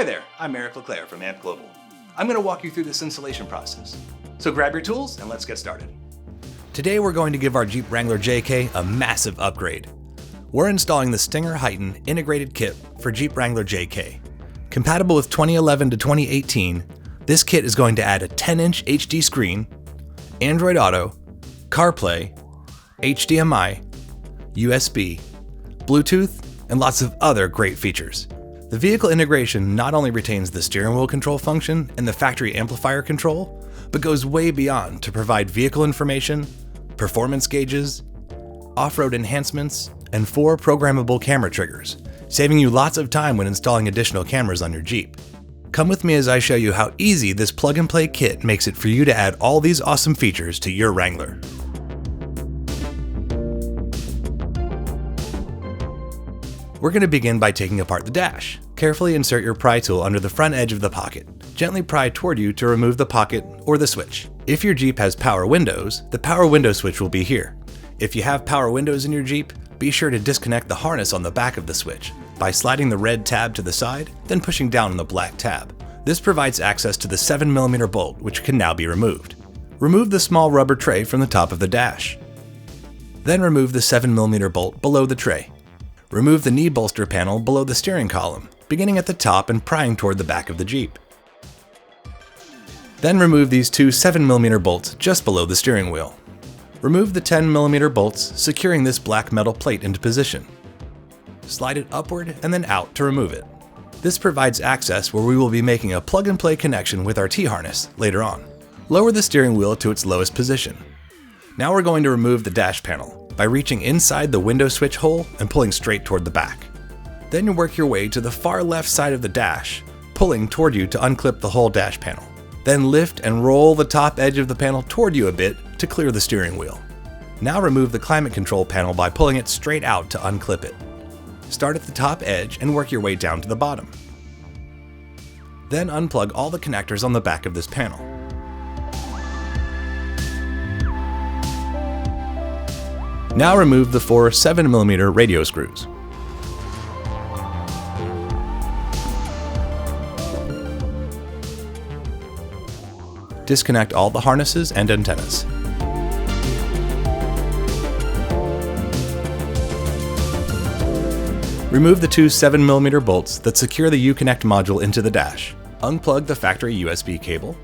Hi there, I'm Eric LeClaire from AMP Global. I'm going to walk you through this installation process. So grab your tools and let's get started. Today we're going to give our Jeep Wrangler JK a massive upgrade. We're installing the Stinger Heighten integrated kit for Jeep Wrangler JK. Compatible with 2011 to 2018, this kit is going to add a 10-inch HD screen, Android Auto, CarPlay, HDMI, USB, Bluetooth, and lots of other great features. The vehicle integration not only retains the steering wheel control function and the factory amplifier control, but goes way beyond to provide vehicle information, performance gauges, off-road enhancements, and 4 programmable camera triggers, saving you lots of time when installing additional cameras on your Jeep. Come with me as I show you how easy this plug-and-play kit makes it for you to add all these awesome features to your Wrangler. We're going to begin by taking apart the dash. Carefully insert your pry tool under the front edge of the pocket. Gently pry toward you to remove the pocket or the switch. If your Jeep has power windows, the power window switch will be here. If you have power windows in your Jeep, be sure to disconnect the harness on the back of the switch by sliding the red tab to the side, then pushing down on the black tab. This provides access to the 7mm bolt, which can now be removed. Remove the small rubber tray from the top of the dash. Then remove the 7mm bolt below the tray. Remove the knee bolster panel below the steering column, beginning at the top and prying toward the back of the Jeep. Then remove these 2 7mm bolts just below the steering wheel. Remove the 10mm bolts, securing this black metal plate into position. Slide it upward and then out to remove it. This provides access where we will be making a plug-and-play connection with our T-harness later on. Lower the steering wheel to its lowest position. Now we're going to remove the dash panel by reaching inside the window switch hole and pulling straight toward the back. Then you work your way to the far left side of the dash, pulling toward you to unclip the whole dash panel. Then lift and roll the top edge of the panel toward you a bit to clear the steering wheel. Now remove the climate control panel by pulling it straight out to unclip it. Start at the top edge and work your way down to the bottom. Then unplug all the connectors on the back of this panel. Now remove the 4 7mm radio screws. Disconnect all the harnesses and antennas. Remove the 2 7mm bolts that secure the U-Connect module into the dash. Unplug the factory USB cable.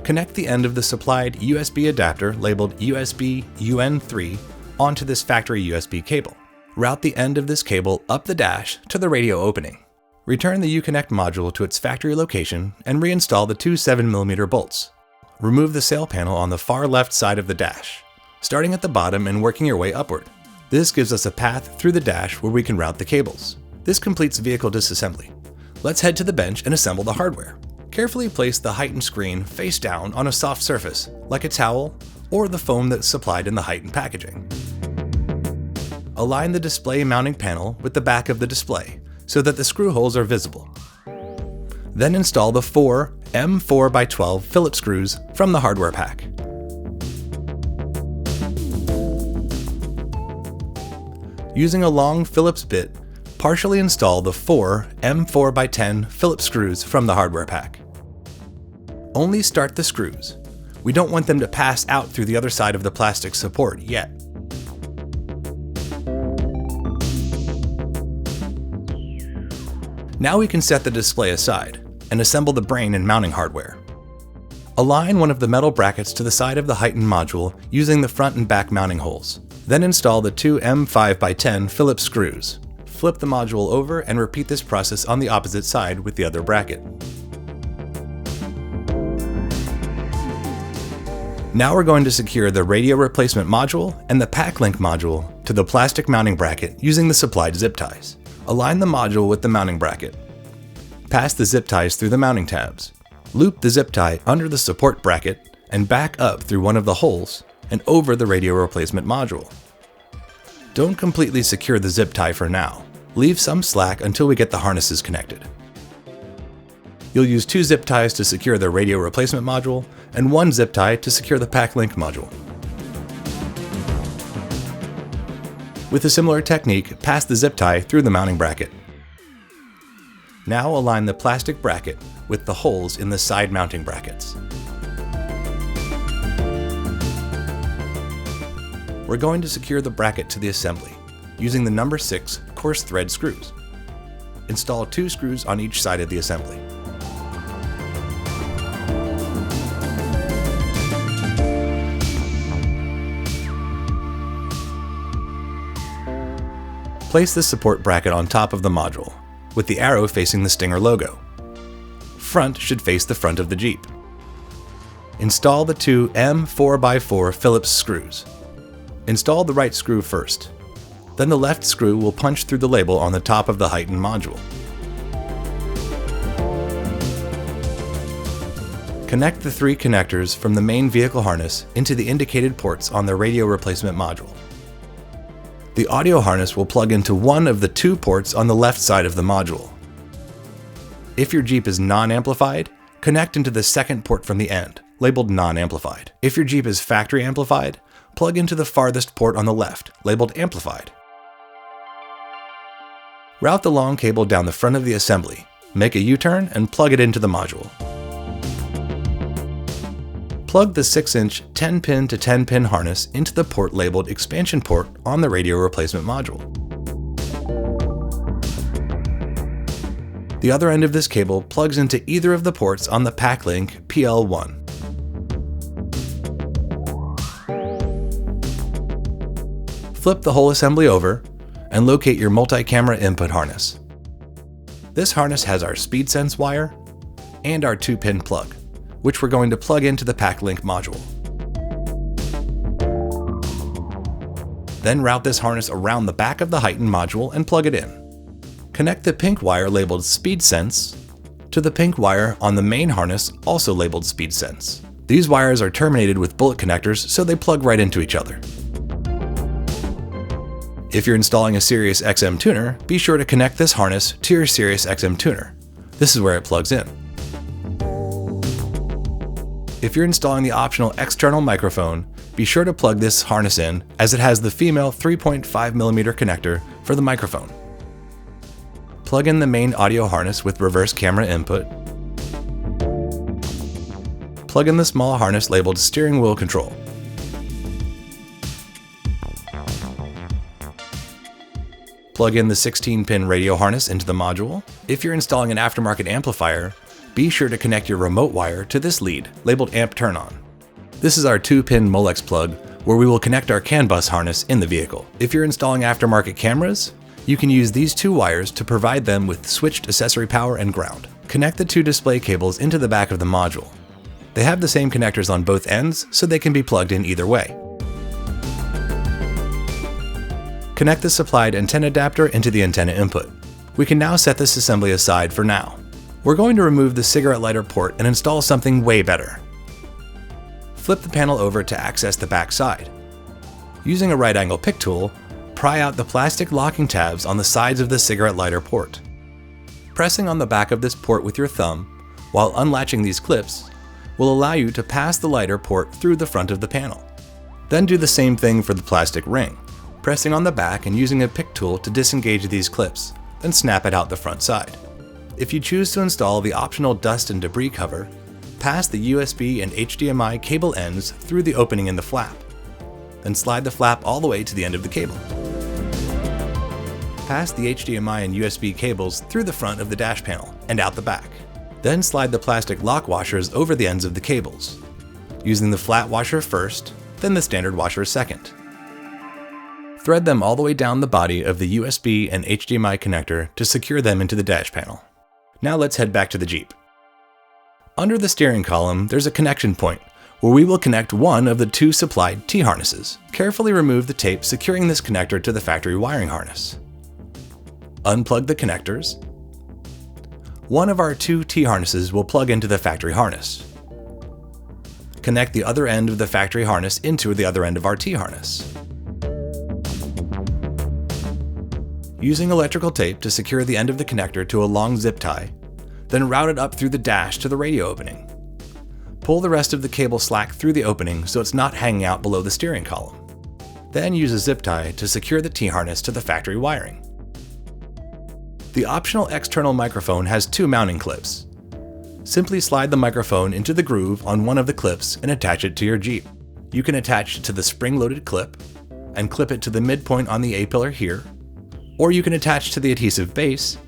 Connect the end of the supplied USB adapter labeled USB UN3 onto this factory USB cable. Route the end of this cable up the dash to the radio opening. Return the U-Connect module to its factory location and reinstall the 2 7mm bolts. Remove the sail panel on the far left side of the dash, starting at the bottom and working your way upward. This gives us a path through the dash where we can route the cables. This completes vehicle disassembly. Let's head to the bench and assemble the hardware. Carefully place the Heighten screen face down on a soft surface, like a towel or the foam that's supplied in the Heighten packaging. Align the display mounting panel with the back of the display so that the screw holes are visible. Then install the 4 M4x12 Phillips screws from the hardware pack. Using a long Phillips bit, partially install the 4 M4x10 Phillips screws from the hardware pack. Only start the screws. We don't want them to pass out through the other side of the plastic support yet. Now we can set the display aside and assemble the brain and mounting hardware. Align one of the metal brackets to the side of the Heighten module using the front and back mounting holes. Then install the 2 M5x10 Phillips screws. Flip the module over and repeat this process on the opposite side with the other bracket. Now we're going to secure the radio replacement module and the PAC link module to the plastic mounting bracket using the supplied zip ties. Align the module with the mounting bracket. Pass the zip ties through the mounting tabs. Loop the zip tie under the support bracket and back up through one of the holes and over the radio replacement module. Don't completely secure the zip tie for now. Leave some slack until we get the harnesses connected. You'll use 2 zip ties to secure the radio replacement module and 1 zip tie to secure the PAC link module. With a similar technique, pass the zip tie through the mounting bracket. Now align the plastic bracket with the holes in the side mounting brackets. We're going to secure the bracket to the assembly using the number 6 coarse thread screws. Install 2 screws on each side of the assembly. Place the support bracket on top of the module, with the arrow facing the Stinger logo. Front should face the front of the Jeep. Install the 2 M4x4 Phillips screws. Install the right screw first. Then the left screw will punch through the label on the top of the heightened module. Connect the 3 connectors from the main vehicle harness into the indicated ports on the radio replacement module. The audio harness will plug into one of the 2 ports on the left side of the module. If your Jeep is non-amplified, connect into the second port from the end, labeled non-amplified. If your Jeep is factory amplified, plug into the farthest port on the left, labeled amplified. Route the long cable down the front of the assembly, make a U-turn, and plug it into the module. Plug the 6-inch 10-pin to 10-pin harness into the port labeled expansion port on the radio replacement module. The other end of this cable plugs into either of the ports on the PAC link PL1. Flip the whole assembly over and locate your multi-camera input harness. This harness has our speed sense wire and our 2-pin plug, which we're going to plug into the PAC link module. Then route this harness around the back of the heightened module and plug it in. Connect the pink wire labeled Speed Sense to the pink wire on the main harness also labeled Speed Sense. These wires are terminated with bullet connectors, so they plug right into each other. If you're installing a Sirius XM tuner, be sure to connect this harness to your Sirius XM tuner. This is where it plugs in. If you're installing the optional external microphone, be sure to plug this harness in, as it has the female 3.5mm connector for the microphone. Plug in the main audio harness with reverse camera input. Plug in the small harness labeled steering wheel control. Plug in the 16-pin radio harness into the module. If you're installing an aftermarket amplifier, be sure to connect your remote wire to this lead, labeled amp turn on. This is our 2-pin Molex plug, where we will connect our CAN bus harness in the vehicle. If you're installing aftermarket cameras, you can use these 2 wires to provide them with switched accessory power and ground. Connect the 2 display cables into the back of the module. They have the same connectors on both ends, so they can be plugged in either way. Connect the supplied antenna adapter into the antenna input. We can now set this assembly aside for now. We're going to remove the cigarette lighter port and install something way better. Flip the panel over to access the back side. Using a right angle pick tool, pry out the plastic locking tabs on the sides of the cigarette lighter port. Pressing on the back of this port with your thumb, while unlatching these clips, will allow you to pass the lighter port through the front of the panel. Then do the same thing for the plastic ring, pressing on the back and using a pick tool to disengage these clips, then snap it out the front side. If you choose to install the optional dust and debris cover, pass the USB and HDMI cable ends through the opening in the flap. Then slide the flap all the way to the end of the cable. Pass the HDMI and USB cables through the front of the dash panel and out the back. Then slide the plastic lock washers over the ends of the cables, using the flat washer first, then the standard washer second. Thread them all the way down the body of the USB and HDMI connector to secure them into the dash panel. Now let's head back to the Jeep. Under the steering column, there's a connection point where we will connect one of the 2 supplied T-harnesses. Carefully remove the tape securing this connector to the factory wiring harness. Unplug the connectors. One of our 2 T-harnesses will plug into the factory harness. Connect the other end of the factory harness into the other end of our T-harness. Using electrical tape to secure the end of the connector to a long zip tie, then route it up through the dash to the radio opening. Pull the rest of the cable slack through the opening so it's not hanging out below the steering column. Then use a zip tie to secure the T-harness to the factory wiring. The optional external microphone has two mounting clips. Simply slide the microphone into the groove on one of the clips and attach it to your Jeep. You can attach it to the spring-loaded clip and clip it to the midpoint on the A-pillar here, or you can attach to the adhesive base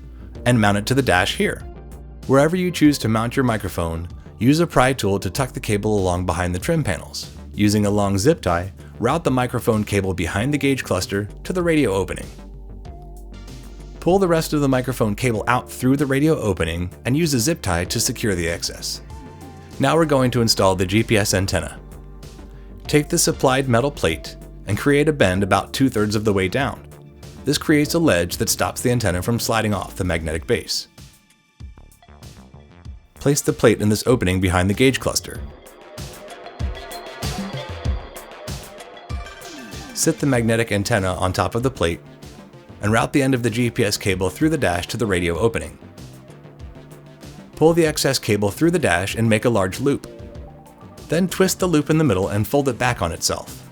and mount it to the dash here. Wherever you choose to mount your microphone, use a pry tool to tuck the cable along behind the trim panels. Using a long zip tie, route the microphone cable behind the gauge cluster to the radio opening. Pull the rest of the microphone cable out through the radio opening and use a zip tie to secure the excess. Now we're going to install the GPS antenna. Take the supplied metal plate and create a bend about 2/3 of the way down. This creates a ledge that stops the antenna from sliding off the magnetic base. Place the plate in this opening behind the gauge cluster. Sit the magnetic antenna on top of the plate and route the end of the GPS cable through the dash to the radio opening. Pull the excess cable through the dash and make a large loop. Then twist the loop in the middle and fold it back on itself.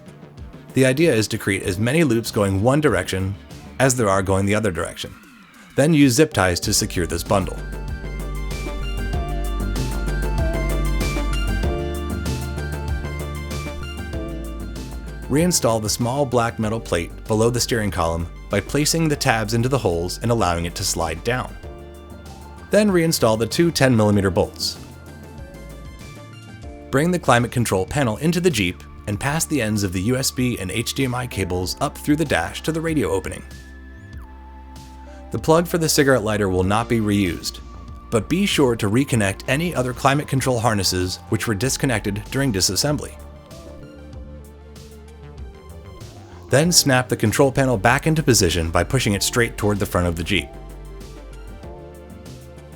The idea is to create as many loops going one direction as there are going the other direction. Then use zip ties to secure this bundle. Reinstall the small black metal plate below the steering column by placing the tabs into the holes and allowing it to slide down. Then reinstall the two 10mm bolts. Bring the climate control panel into the Jeep and pass the ends of the USB and HDMI cables up through the dash to the radio opening. The plug for the cigarette lighter will not be reused, but be sure to reconnect any other climate control harnesses which were disconnected during disassembly. Then snap the control panel back into position by pushing it straight toward the front of the Jeep.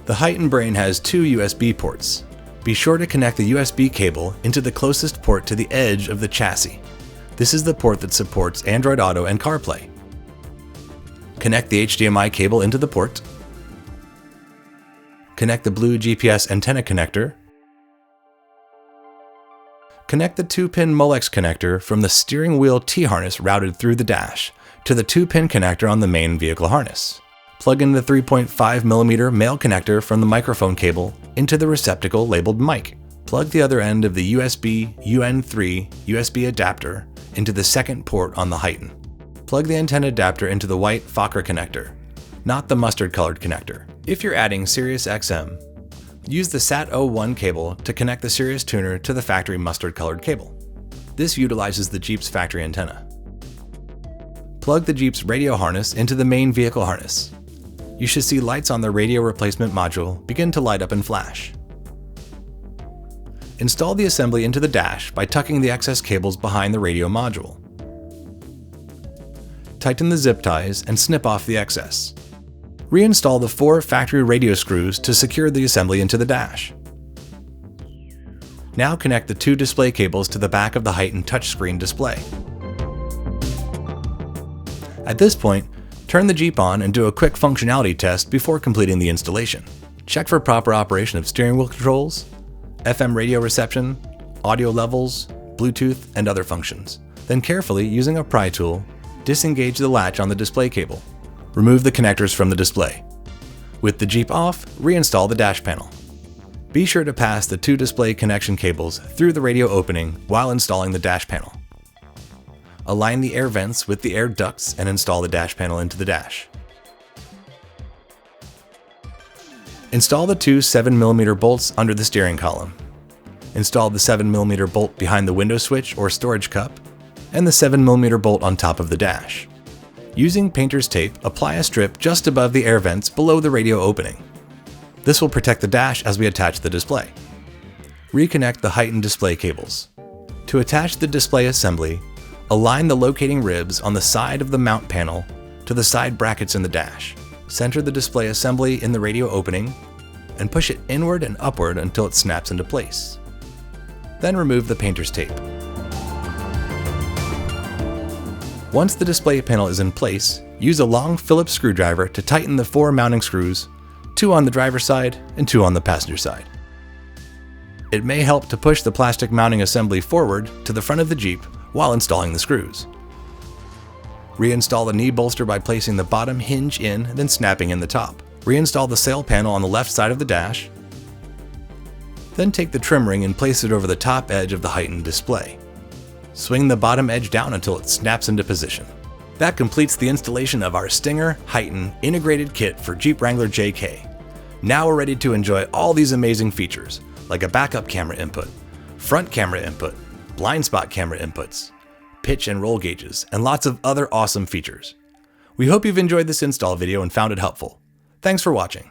The height and brain has two USB ports. Be sure to connect the USB cable into the closest port to the edge of the chassis. This is the port that supports Android Auto and CarPlay. Connect the HDMI cable into the port. Connect the blue GPS antenna connector. Connect the 2-pin Molex connector from the steering wheel T-harness routed through the dash to the 2-pin connector on the main vehicle harness. Plug in the 3.5mm male connector from the microphone cable into the receptacle labeled mic. Plug the other end of the USB UN3 USB adapter into the second port on the Heighten. Plug the antenna adapter into the white Fokker connector, not the mustard-colored connector. If you're adding Sirius XM, use the SAT01 cable to connect the Sirius tuner to the factory mustard-colored cable. This utilizes the Jeep's factory antenna. Plug the Jeep's radio harness into the main vehicle harness. You should see lights on the radio replacement module begin to light up and flash. Install the assembly into the dash by tucking the excess cables behind the radio module. Tighten the zip ties and snip off the excess. Reinstall the 4 factory radio screws to secure the assembly into the dash. Now connect the 2 display cables to the back of the Heighten touchscreen display. At this point, turn the Jeep on and do a quick functionality test before completing the installation. Check for proper operation of steering wheel controls, FM radio reception, audio levels, Bluetooth, and other functions. Then carefully, using a pry tool, disengage the latch on the display cable. Remove the connectors from the display. With the Jeep off, reinstall the dash panel. Be sure to pass the 2 display connection cables through the radio opening while installing the dash panel. Align the air vents with the air ducts and install the dash panel into the dash. Install the 2 7mm bolts under the steering column. Install the 7mm bolt behind the window switch or storage cup, and the 7mm bolt on top of the dash. Using painter's tape, apply a strip just above the air vents below the radio opening. This will protect the dash as we attach the display. Reconnect the Heighten display cables. To attach the display assembly, align the locating ribs on the side of the mount panel to the side brackets in the dash. Center the display assembly in the radio opening and push it inward and upward until it snaps into place. Then remove the painter's tape. Once the display panel is in place, use a long Phillips screwdriver to tighten the 4 mounting screws, 2 on the driver's side and 2 on the passenger side. It may help to push the plastic mounting assembly forward to the front of the Jeep while installing the screws. Reinstall the knee bolster by placing the bottom hinge in, then snapping in the top. Reinstall the sail panel on the left side of the dash. Then take the trim ring and place it over the top edge of the heightened display. Swing the bottom edge down until it snaps into position. That completes the installation of our Stinger Heighten integrated kit for Jeep Wrangler JK. Now we're ready to enjoy all these amazing features, like a backup camera input, front camera input, blind spot camera inputs, pitch and roll gauges, and lots of other awesome features. We hope you've enjoyed this install video and found it helpful. Thanks for watching.